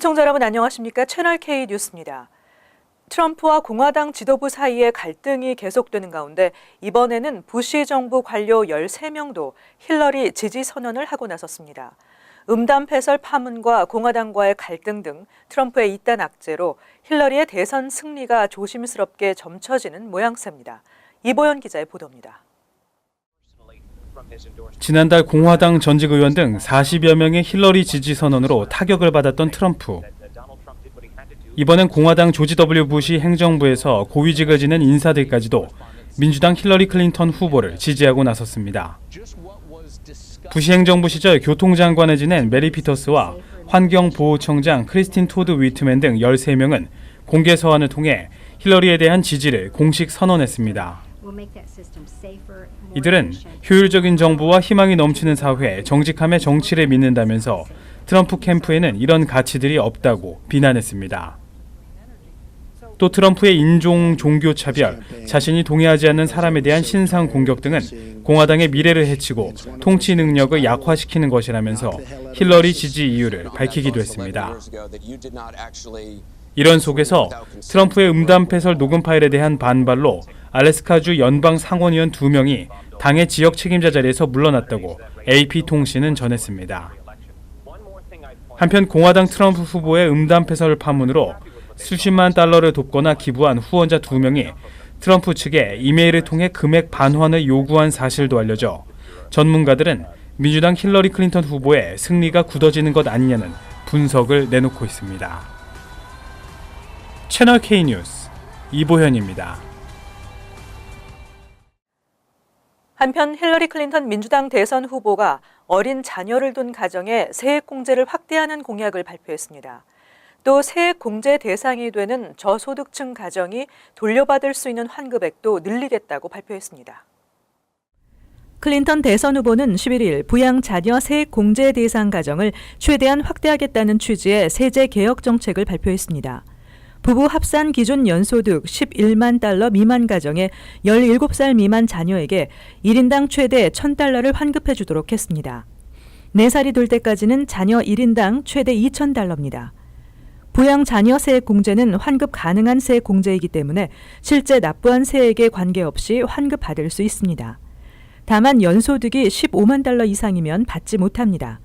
시청자 여러분 안녕하십니까? 채널 K 뉴스입니다. 트럼프와 공화당 지도부 사이에 갈등이 계속되는 가운데 이번에는 부시 정부 관료 13명도 힐러리 지지 선언을 하고 나섰습니다. 음담 패설 파문과 공화당과의 갈등 등 트럼프의 이단 악재로 힐러리의 대선 승리가 조심스럽게 점쳐지는 모양새입니다. 이보연 기자의 보도입니다. 지난달 공화당 전직 의원 등 40여 명의 힐러리 지지 선언으로 타격을 받았던 트럼프. 이번엔 공화당 조지 W. 부시 행정부에서 고위직을 지낸 인사들까지도 민주당 힐러리 클린턴 후보를 지지하고 나섰습니다. 부시 행정부 시절 교통장관을 지낸 메리 피터스와 환경보호청장 크리스틴 토드 위트맨 등 13명은 공개 서한을 통해 힐러리에 대한 지지를 공식 선언했습니다. 이들은 효율적인 정부와 희망이 넘치는 사회, 정직함의 정치를 믿는다면서 트럼프 캠프에는 이런 가치들이 없다고 비난했습니다. 또 트럼프의 인종, 종교 차별, 자신이 동의하지 않는 사람에 대한 신상 공격 등은 공화당의 미래를 해치고 통치 능력을 약화시키는 것이라면서 힐러리 지지 이유를 밝히기도 했습니다. 이런 속에서 트럼프의 음담 패설 녹음 파일에 대한 반발로 알래스카주 연방 상원의원 2명이 당의 지역 책임자 자리에서 물러났다고 AP통신은 전했습니다. 한편 공화당 트럼프 후보의 음담 패설 파문으로 수십만 달러를 돕거나 기부한 후원자 2명이 트럼프 측에 이메일을 통해 금액 반환을 요구한 사실도 알려져 전문가들은 민주당 힐러리 클린턴 후보의 승리가 굳어지는 것 아니냐는 분석을 내놓고 있습니다. 채널 K 뉴스 이보현입니다. 한편 힐러리 클린턴 민주당 대선 후보가 어린 자녀를 둔 가정에 세액공제를 확대하는 공약을 발표했습니다. 또 세액공제 대상이 되는 저소득층 가정이 돌려받을 수 있는 환급액도 늘리겠다고 발표했습니다. 클린턴 대선 후보는 11일 부양 자녀 세액공제 대상 가정을 최대한 확대하겠다는 취지의 세제 개혁 정책을 발표했습니다. 부부 합산 기준 연소득 11만 달러 미만 가정의 17살 미만 자녀에게 1인당 최대 1,000달러를 환급해 주도록 했습니다. 4살이 될 때까지는 자녀 1인당 최대 2,000달러입니다. 부양 자녀 세액 공제는 환급 가능한 세액 공제이기 때문에 실제 납부한 세액에 관계없이 환급받을 수 있습니다. 다만 연소득이 15만 달러 이상이면 받지 못합니다.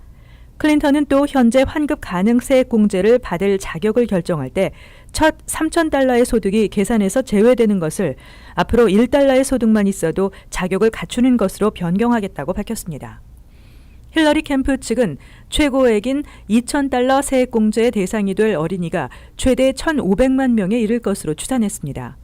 클린턴은 또 현재 환급 가능 세액 공제를 받을 자격을 결정할 때 첫 3,000달러의 소득이 계산에서 제외되는 것을 앞으로 1달러의 소득만 있어도 자격을 갖추는 것으로 변경하겠다고 밝혔습니다. 힐러리 캠프 측은 최고액인 2,000달러 세액 공제의 대상이 될 어린이가 최대 1,500만 명에 이를 것으로 추산했습니다.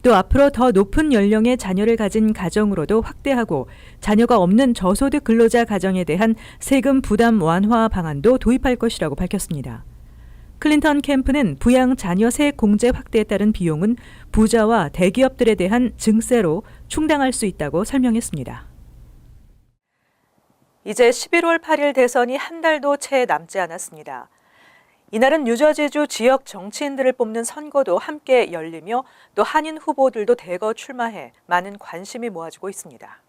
또 앞으로 더 높은 연령의 자녀를 가진 가정으로도 확대하고 자녀가 없는 저소득 근로자 가정에 대한 세금 부담 완화 방안도 도입할 것이라고 밝혔습니다. 클린턴 캠프는 부양 자녀 세액 공제 확대에 따른 비용은 부자와 대기업들에 대한 증세로 충당할 수 있다고 설명했습니다. 이제 11월 8일 대선이 한 달도 채 남지 않았습니다. 이날은 뉴저지주 지역 정치인들을 뽑는 선거도 함께 열리며 또 한인 후보들도 대거 출마해 많은 관심이 모아지고 있습니다.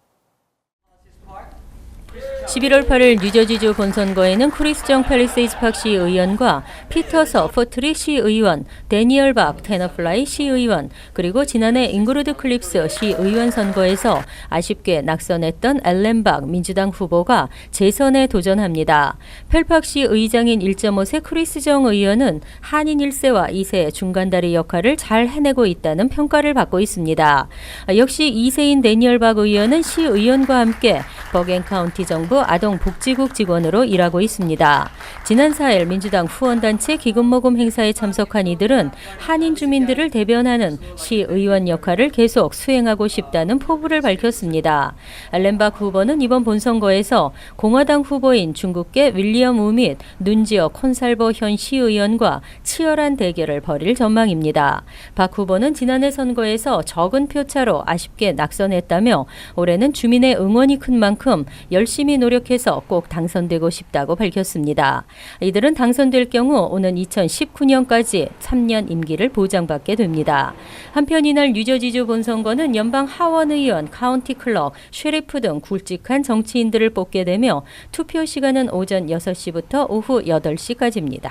11월 8일 뉴저지주 본선거에는 크리스정 팰리세이즈 팍 시의원과 피터서 포트리 시의원, 데니얼 박 테너플라이 시의원, 그리고 지난해 잉그루드 클립스 시의원 선거에서 아쉽게 낙선했던 앨런 박 민주당 후보가 재선에 도전합니다. 펠팍 시의장인 1.5세 크리스정 의원은 한인 1세와 2세 중간다리 역할을 잘 해내고 있다는 평가를 받고 있습니다. 역시 2세인 데니얼 박 의원은 시의원과 함께 버겐 카운티 정부 아동복지국 직원으로 일하고 있습니다. 지난 4일 민주당 후원단체 기금모금 행사에 참석한 이들은 한인 주민들을 대변하는 시의원 역할을 계속 수행하고 싶다는 포부를 밝혔습니다. 앨런박 후보는 이번 본선거에서 공화당 후보인 중국계 윌리엄 우 및 눈지어 콘살버 현 시의원과 치열한 대결을 벌일 전망입니다. 박 후보는 지난해 선거에서 적은 표차로 아쉽게 낙선했다며 올해는 주민의 응원이 큰 만큼 열심히 노력해서 꼭 당선되고 싶다고 밝혔습니다. 이들은 당선될 경우 오는 2019년까지 3년 임기를 보장받게 됩니다. 한편 이날 뉴저지주 본선거는 연방 하원의원, 카운티 클럭, 쉐리프 등 굵직한 정치인들을 뽑게 되며 투표 시간은 오전 6시부터 오후 8시까지입니다.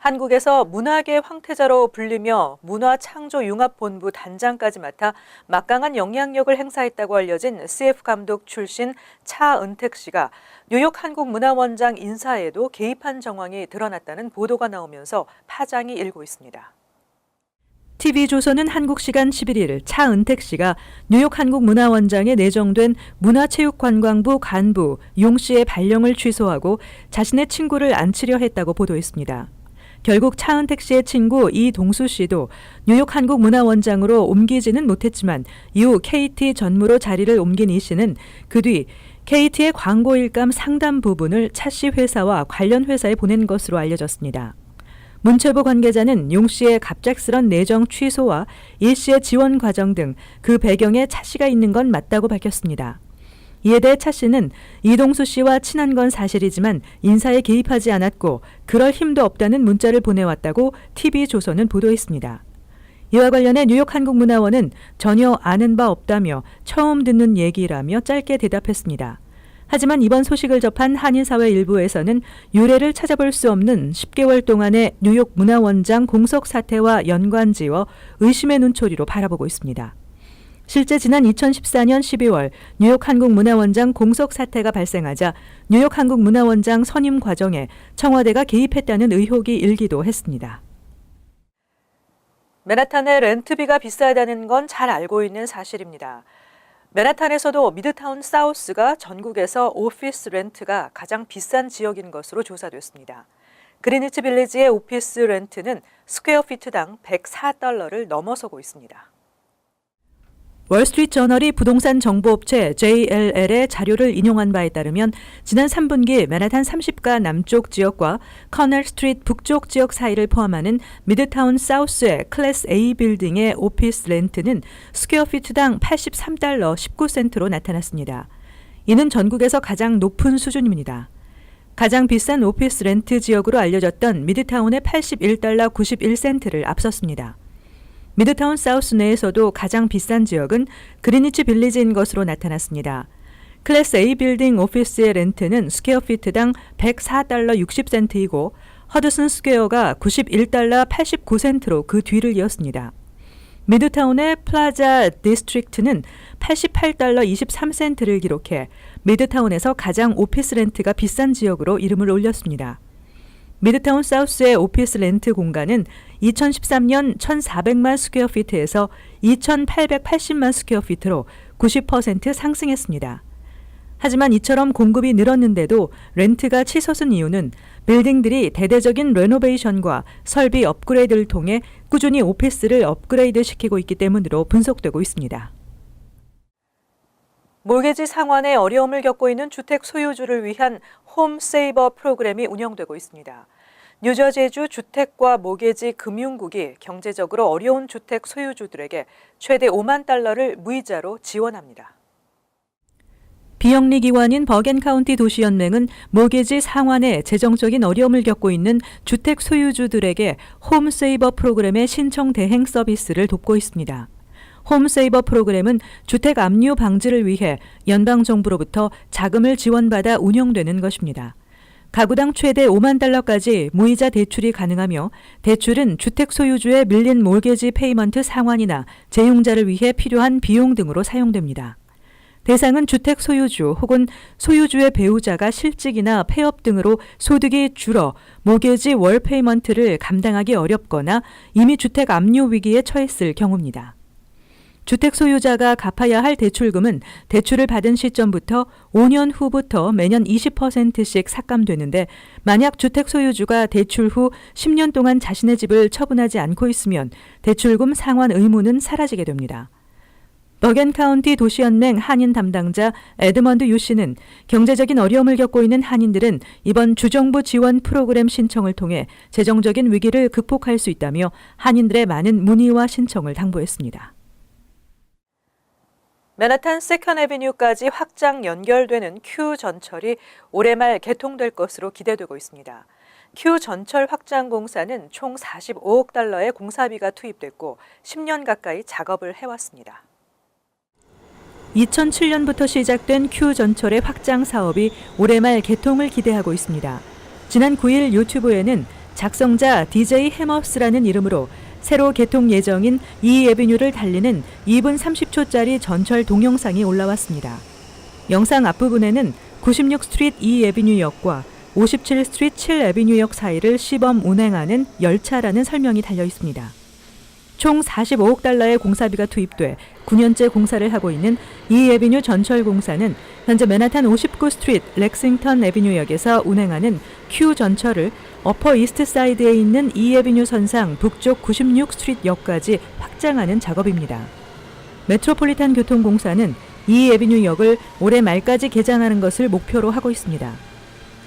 한국에서 문화계 황태자로 불리며 문화창조융합본부 단장까지 맡아 막강한 영향력을 행사했다고 알려진 CF 감독 출신 차은택 씨가 뉴욕 한국문화원장 인사에도 개입한 정황이 드러났다는 보도가 나오면서 파장이 일고 있습니다. TV조선은 한국 시간 11일 차은택 씨가 뉴욕 한국문화원장에 내정된 문화체육관광부 간부 용 씨의 발령을 취소하고 자신의 친구를 앉히려 했다고 보도했습니다. 결국 차은택 씨의 친구 이동수 씨도 뉴욕 한국문화원장으로 옮기지는 못했지만 이후 KT 전무로 자리를 옮긴 이 씨는 그 뒤 KT의 광고 일감 상당 부분을 차 씨 회사와 관련 회사에 보낸 것으로 알려졌습니다. 문체부 관계자는 용 씨의 갑작스런 내정 취소와 이 씨의 지원 과정 등 그 배경에 차 씨가 있는 건 맞다고 밝혔습니다. 이에 대해 차 씨는 이동수 씨와 친한 건 사실이지만 인사에 개입하지 않았고 그럴 힘도 없다는 문자를 보내왔다고 TV조선은 보도했습니다. 이와 관련해 뉴욕 한국문화원은 전혀 아는 바 없다며 처음 듣는 얘기라며 짧게 대답했습니다. 하지만 이번 소식을 접한 한인사회 일부에서는 유래를 찾아볼 수 없는 10개월 동안의 뉴욕 문화원장 공석 사태와 연관지어 의심의 눈초리로 바라보고 있습니다. 실제 지난 2014년 12월 뉴욕 한국문화원장 공석 사태가 발생하자 뉴욕 한국문화원장 선임 과정에 청와대가 개입했다는 의혹이 일기도 했습니다. 맨하탄의 렌트비가 비싸다는 건 잘 알고 있는 사실입니다. 맨하탄에서도 미드타운 사우스가 전국에서 오피스 렌트가 가장 비싼 지역인 것으로 조사됐습니다. 그리니치 빌리지의 오피스 렌트는 스퀘어피트당 $104를 넘어서고 있습니다. 월스트리트 저널이 부동산 정보업체 JLL의 자료를 인용한 바에 따르면 지난 3분기 맨하탄 30가 남쪽 지역과 커널 스트리트 북쪽 지역 사이를 포함하는 미드타운 사우스의 클래스 A 빌딩의 오피스 렌트는 스퀘어피트당 $83 19센트로 나타났습니다. 이는 전국에서 가장 높은 수준입니다. 가장 비싼 오피스 렌트 지역으로 알려졌던 미드타운의 $81 91센트를 앞섰습니다. 미드타운 사우스 내에서도 가장 비싼 지역은 그리니치 빌리지인 것으로 나타났습니다. 클래스 A 빌딩 오피스의 렌트는 스퀘어피트당 $104 60센트이고 허드슨 스퀘어가 $91 89센트로 그 뒤를 이었습니다. 미드타운의 플라자 디스트릭트는 $88 23센트를 기록해 미드타운에서 가장 오피스 렌트가 비싼 지역으로 이름을 올렸습니다. 미드타운 사우스의 오피스 렌트 공간은 2013년 1,400만 스퀘어피트에서 2,880만 스퀘어피트로 90% 상승했습니다. 하지만 이처럼 공급이 늘었는데도 렌트가 치솟은 이유는 빌딩들이 대대적인 레노베이션과 설비 업그레이드를 통해 꾸준히 오피스를 업그레이드 시키고 있기 때문으로 분석되고 있습니다. 몰개지 상환에 어려움을 겪고 있는 주택 소유주를 위한 홈세이버 프로그램이 운영되고 있습니다. 뉴저지주 주택과 모개지 금융국이 경제적으로 어려운 주택 소유주들에게 최대 $50,000를 무이자로 지원합니다. 비영리 기관인 버겐카운티 도시연맹은 모개지 상환에 재정적인 어려움을 겪고 있는 주택 소유주들에게 홈세이버 프로그램의 신청 대행 서비스를 돕고 있습니다. 홈세이버 프로그램은 주택 압류 방지를 위해 연방정부로부터 자금을 지원받아 운영되는 것입니다. 가구당 최대 $50,000까지 무이자 대출이 가능하며 대출은 주택 소유주의 밀린 몰개지 페이먼트 상환이나 재용자를 위해 필요한 비용 등으로 사용됩니다. 대상은 주택 소유주 혹은 소유주의 배우자가 실직이나 폐업 등으로 소득이 줄어 모개지 월 페이먼트를 감당하기 어렵거나 이미 주택 압류 위기에 처했을 경우입니다. 주택 소유자가 갚아야 할 대출금은 대출을 받은 시점부터 5년 후부터 매년 20%씩 삭감되는데 만약 주택 소유주가 대출 후 10년 동안 자신의 집을 처분하지 않고 있으면 대출금 상환 의무는 사라지게 됩니다. 버겐카운티 도시연맹 한인 담당자 에드먼드 유 씨는 경제적인 어려움을 겪고 있는 한인들은 이번 주정부 지원 프로그램 신청을 통해 재정적인 위기를 극복할 수 있다며 한인들의 많은 문의와 신청을 당부했습니다. 맨하탄 세컨 애비뉴까지 확장 연결되는 Q 전철이 올해 말 개통될 것으로 기대되고 있습니다. Q 전철 확장 공사는 총 $45억 공사비가 투입됐고 10년 가까이 작업을 해왔습니다. 2007년부터 시작된 Q 전철의 확장 사업이 올해 말 개통을 기대하고 있습니다. 지난 9일 유튜브에는 작성자 DJ 해머스라는 이름으로 새로 개통 예정인 이 애비뉴를 달리는 2분 30초짜리 전철 동영상이 올라왔습니다. 영상 앞부분에는 96 스트리트 2 애비뉴역과 57 스트리트 7 애비뉴역 사이를 시범 운행하는 열차라는 설명이 달려 있습니다. 총 45억 달러의 공사비가 투입돼 9년째 공사를 하고 있는 이 애비뉴 전철 공사는 현재 맨하탄 59 스트리트 렉싱턴 애비뉴역에서 운행하는 Q 전철을 어퍼 이스트 사이드에 있는 이 애비뉴 선상 북쪽 96 스트리트 역까지 확장하는 작업입니다. 메트로폴리탄 교통공사는 이 애비뉴역을 올해 말까지 개장하는 것을 목표로 하고 있습니다.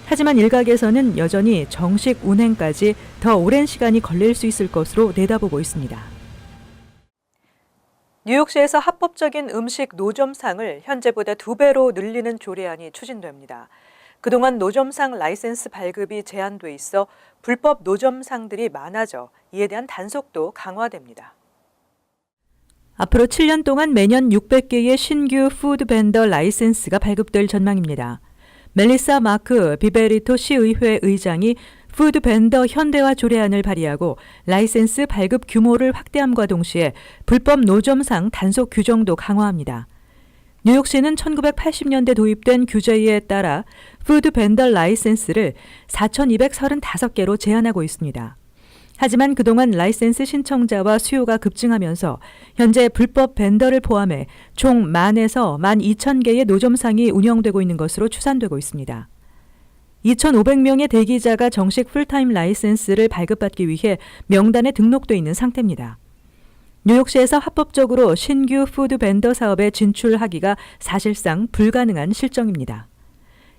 하지만 일각에서는 여전히 정식 운행까지 더 오랜 시간이 걸릴 수 있을 것으로 내다보고 있습니다. 뉴욕시에서 합법적인 음식 노점상을 현재보다 2배로 늘리는 조례안이 추진됩니다. 그동안 노점상 라이센스 발급이 제한돼 있어 불법 노점상들이 많아져 이에 대한 단속도 강화됩니다. 앞으로 7년 동안 매년 600개의 신규 푸드 벤더 라이센스가 발급될 전망입니다. 멜리사 마크 비베리토 시의회 의장이 푸드 벤더 현대화 조례안을 발의하고 라이센스 발급 규모를 확대함과 동시에 불법 노점상 단속 규정도 강화합니다. 뉴욕시는 1980년대 도입된 규제에 따라 푸드 벤더 라이센스를 4,235개로 제한하고 있습니다. 하지만 그동안 라이센스 신청자와 수요가 급증하면서 현재 불법 벤더를 포함해 총 10,000에서 12,000개의 노점상이 운영되고 있는 것으로 추산되고 있습니다. 2,500명의 대기자가 정식 풀타임 라이센스를 발급받기 위해 명단에 등록돼 있는 상태입니다. 뉴욕시에서 합법적으로 신규 푸드 벤더 사업에 진출하기가 사실상 불가능한 실정입니다.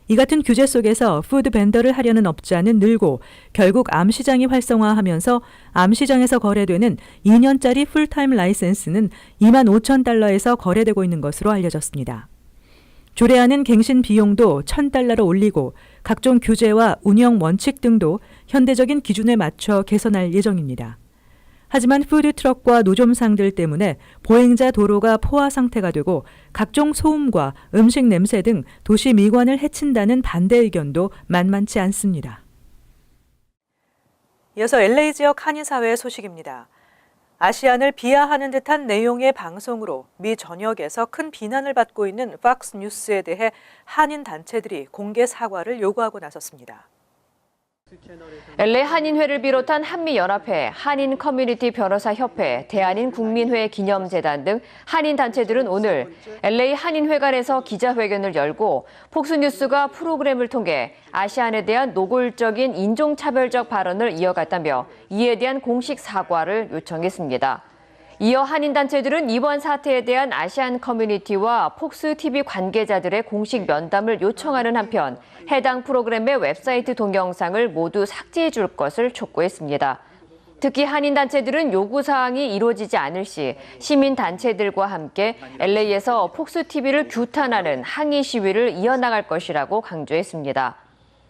이 같은 규제 속에서 푸드 벤더를 하려는 업자는 늘고 결국 암시장이 활성화하면서 암시장에서 거래되는 2년짜리 풀타임 라이센스는 25,000달러에서 거래되고 있는 것으로 알려졌습니다. 조례안은 갱신 비용도 $1,000로 올리고 각종 규제와 운영 원칙 등도 현대적인 기준에 맞춰 개선할 예정입니다. 하지만 푸드트럭과 노점상들 때문에 보행자 도로가 포화 상태가 되고 각종 소음과 음식 냄새 등 도시 미관을 해친다는 반대 의견도 만만치 않습니다. 이어서 LA 지역 한인사회 소식입니다. 아시안을 비하하는 듯한 내용의 방송으로 미 전역에서 큰 비난을 받고 있는 팍스 뉴스에 대해 한인 단체들이 공개 사과를 요구하고 나섰습니다. LA 한인회를 비롯한 한미연합회, 한인 커뮤니티 변호사협회, 대한인 국민회 기념재단 등 한인 단체들은 오늘 LA 한인회관에서 기자회견을 열고 폭스뉴스가 프로그램을 통해 아시안에 대한 노골적인 인종차별적 발언을 이어갔다며 이에 대한 공식 사과를 요청했습니다. 이어 한인단체들은 이번 사태에 대한 아시안 커뮤니티와 폭스TV 관계자들의 공식 면담을 요청하는 한편 해당 프로그램의 웹사이트 동영상을 모두 삭제해 줄 것을 촉구했습니다. 특히 한인단체들은 요구사항이 이루어지지 않을 시 시민단체들과 함께 LA에서 폭스TV를 규탄하는 항의 시위를 이어나갈 것이라고 강조했습니다.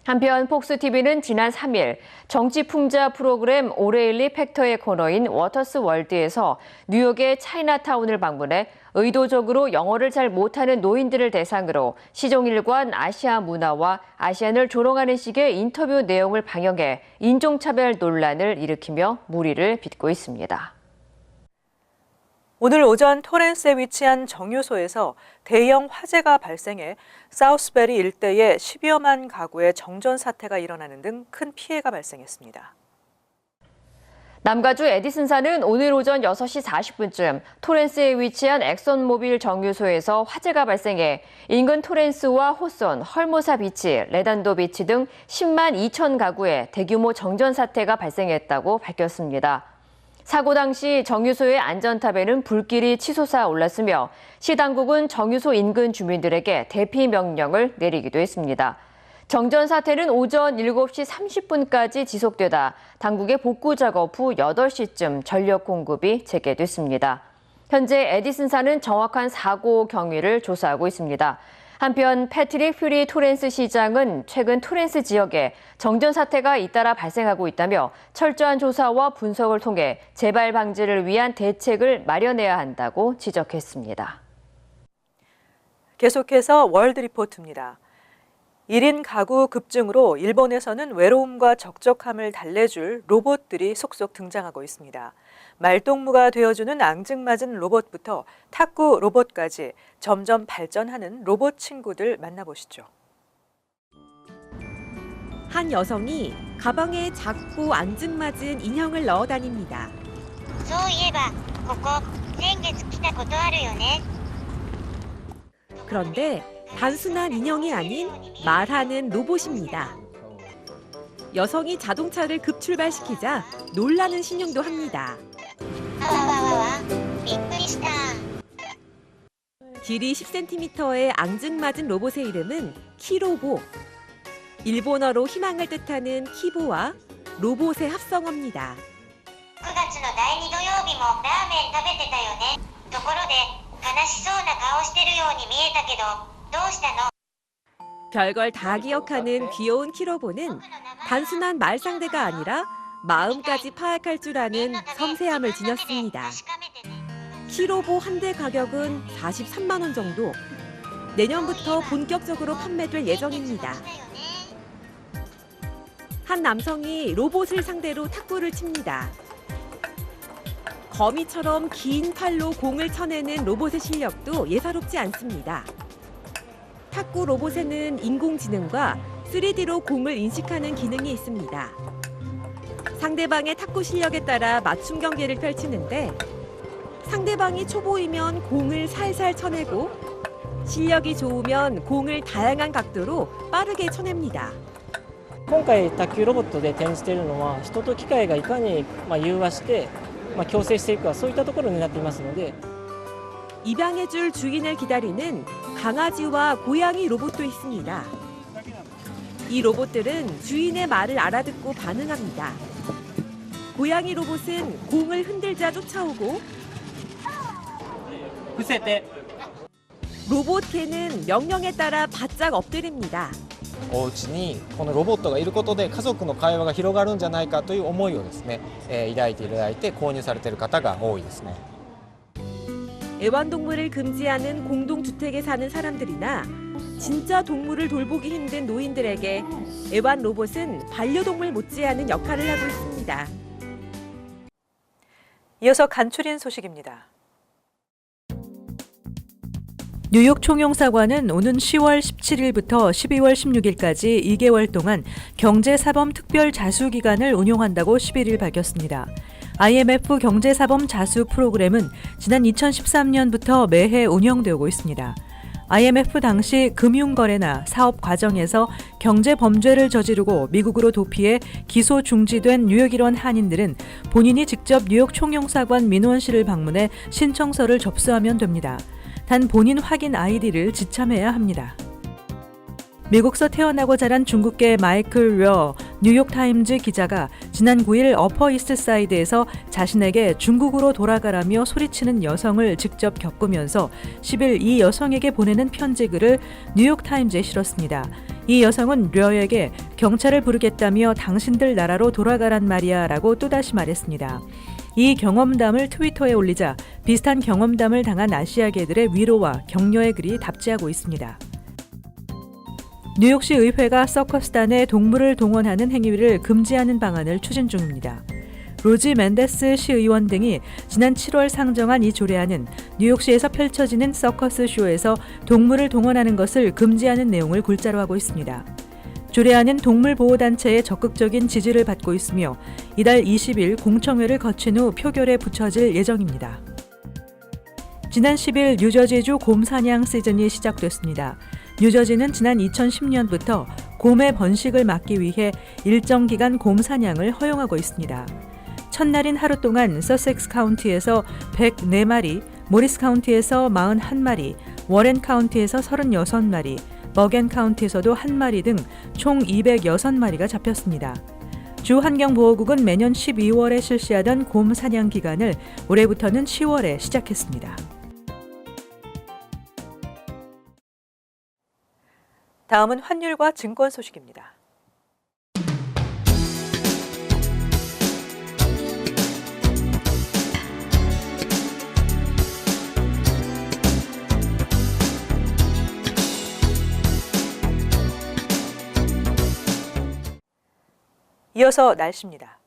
한편 폭스TV는 지난 3일 정치 풍자 프로그램 오레일리 팩터의 코너인 워터스 월드에서 뉴욕의 차이나타운을 방문해 의도적으로 영어를 잘 못하는 노인들을 대상으로 시종일관 아시아 문화와 아시안을 조롱하는 식의 인터뷰 내용을 방영해 인종차별 논란을 일으키며 물의를 빚고 있습니다. 오늘 오전 토렌스에 위치한 정유소에서 대형 화재가 발생해 사우스베리 일대에 10여만 가구의 정전 사태가 일어나는 등 큰 피해가 발생했습니다. 남가주 에디슨사는 오늘 오전 6시 40분쯤 토렌스에 위치한 엑선모빌 정유소에서 화재가 발생해 인근 토렌스와 호손, 헐모사 비치, 레단도 비치 등 10만 2천 가구에 대규모 정전 사태가 발생했다고 밝혔습니다. 사고 당시 정유소의 안전탑에는 불길이 치솟아 올랐으며 시 당국은 정유소 인근 주민들에게 대피 명령을 내리기도 했습니다. 정전 사태는 오전 7시 30분까지 지속되다 당국의 복구 작업 후 8시쯤 전력 공급이 재개됐습니다. 현재 에디슨사는 정확한 사고 경위를 조사하고 있습니다. 한편 패트릭 퓨리 토렌스 시장은 최근 토렌스 지역에 정전 사태가 잇따라 발생하고 있다며 철저한 조사와 분석을 통해 재발 방지를 위한 대책을 마련해야 한다고 지적했습니다. 계속해서 월드 리포트입니다. 1인 가구 급증으로 일본에서는 외로움과 적적함을 달래줄 로봇들이 속속 등장하고 있습니다. 말동무가 되어주는 앙증맞은 로봇부터 탁구 로봇까지 점점 발전하는 로봇 친구들 만나보시죠. 한 여성이 가방에 작고 앙증맞은 인형을 넣어 다닙니다. そういえばここ先月来たことあるよね. 그런데 단순한 인형이 아닌 말하는 로봇입니다. 여성이 자동차를 급출발시키자 놀라는 신용도 합니다. わわわわびっくりした. 길이 10cm의 앙증맞은 로봇의 이름은 키로보. 일본어로 희망을 뜻하는 키보와 로봇의 합성어입니다. 9月の第2土曜日もラーメン食べてたよね. ところで悲しそうな顔してるように見えたけどどうしたの? 별걸 다 기억하는 귀여운 키로보는 단순한 말상대가 아니라 마음까지 파악할 줄 아는 섬세함을 지녔습니다. 키로보 한 대 가격은 43만 원 정도. 내년부터 본격적으로 판매될 예정입니다. 한 남성이 로봇을 상대로 탁구를 칩니다. 거미처럼 긴 팔로 공을 쳐내는 로봇의 실력도 예사롭지 않습니다. 탁구 로봇에는 인공지능과 3D로 공을 인식하는 기능이 있습니다. 상대방의 탁구 실력에 따라 맞춤 경기를 펼치는데 상대방이 초보이면 공을 살살 쳐내고 실력이 좋으면 공을 다양한 각도로 빠르게 쳐냅니다. 今回卓球ロボットで展示しているのは人と機械がいかに融和して共生していくかそういったところになっていますので 입양해줄 주인을 기다리는 강아지와 고양이 로봇도 있습니다. 이 로봇들은 주인의 말을 알아듣고 반응합니다. 고양이 로봇은 공을 흔들자 쫓아오고 로봇 개는 명령에 따라 바짝 엎드립니다. お家にこのロボットがいることで家族の会話が広がるんじゃないかという思いをですね、抱いていただいて購入されている方が多いですね. 애완동물을 금지하는 공동주택에 사는 사람들이나 진짜 동물을 돌보기 힘든 노인들에게 애완 로봇은 반려동물 못지않은 역할을 하고 있습니다. 이어서 간추린 소식입니다. 뉴욕 총영사관은 오는 10월 17일부터 12월 16일까지 2개월 동안 경제사범 특별자수기간을 운용한다고 11일 밝혔습니다. IMF 경제사범 자수 프로그램은 지난 2013년부터 매해 운영되고 있습니다. IMF 당시 금융거래나 사업 과정에서 경제범죄를 저지르고 미국으로 도피해 기소 중지된 뉴욕 일원 한인들은 본인이 직접 뉴욕 총영사관 민원실을 방문해 신청서를 접수하면 됩니다. 단 본인 확인 아이디를 지참해야 합니다. 미국서 태어나고 자란 중국계 마이클 려 뉴욕타임즈 기자가 지난 9일 어퍼 이스트사이드에서 자신에게 중국으로 돌아가라며 소리치는 여성을 직접 겪으면서 10일 이 여성에게 보내는 편지글을 뉴욕타임즈에 실었습니다. 이 여성은 려에게 경찰을 부르겠다며 당신들 나라로 돌아가란 말이야 라고 또다시 말했습니다. 이 경험담을 트위터에 올리자 비슷한 경험담을 당한 아시아계들의 위로와 격려의 글이 답지하고 있습니다. 뉴욕시 의회가 서커스단에 동물을 동원하는 행위를 금지하는 방안을 추진 중입니다. 로지 맨데스 시의원 등이 지난 7월 상정한 이 조례안은 뉴욕시에서 펼쳐지는 서커스 쇼에서 동물을 동원하는 것을 금지하는 내용을 골자로 하고 있습니다. 조례안은 동물보호단체의 적극적인 지지를 받고 있으며 이달 20일 공청회를 거친 후 표결에 붙여질 예정입니다. 지난 10일 뉴저지주 곰 사냥 시즌이 시작됐습니다. 뉴저지는 지난 2010년부터 곰의 번식을 막기 위해 일정 기간 곰 사냥을 허용하고 있습니다. 첫날인 하루 동안 서섹스 카운티에서 104마리, 모리스 카운티에서 41마리, 워렌 카운티에서 36마리, 머겐 카운티에서도 1마리 등 총 206마리가 잡혔습니다. 주 환경보호국은 매년 12월에 실시하던 곰 사냥 기간을 올해부터는 10월에 시작했습니다. 다음은 환율과 증권 소식입니다. 이어서 날씨입니다.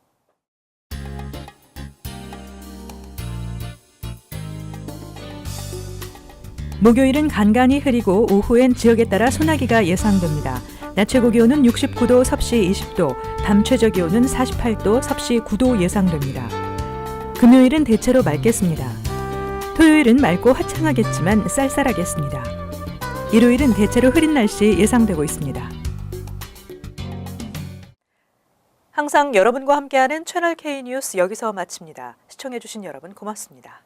목요일은 간간히 흐리고 오후엔 지역에 따라 소나기가 예상됩니다. 낮 최고 기온은 69도, 섭씨 20도, 밤 최저 기온은 48도, 섭씨 9도 예상됩니다. 금요일은 대체로 맑겠습니다. 토요일은 맑고 화창하겠지만 쌀쌀하겠습니다. 일요일은 대체로 흐린 날씨 예상되고 있습니다. 항상 여러분과 함께하는 채널 K 뉴스 여기서 마칩니다. 시청해주신 여러분 고맙습니다.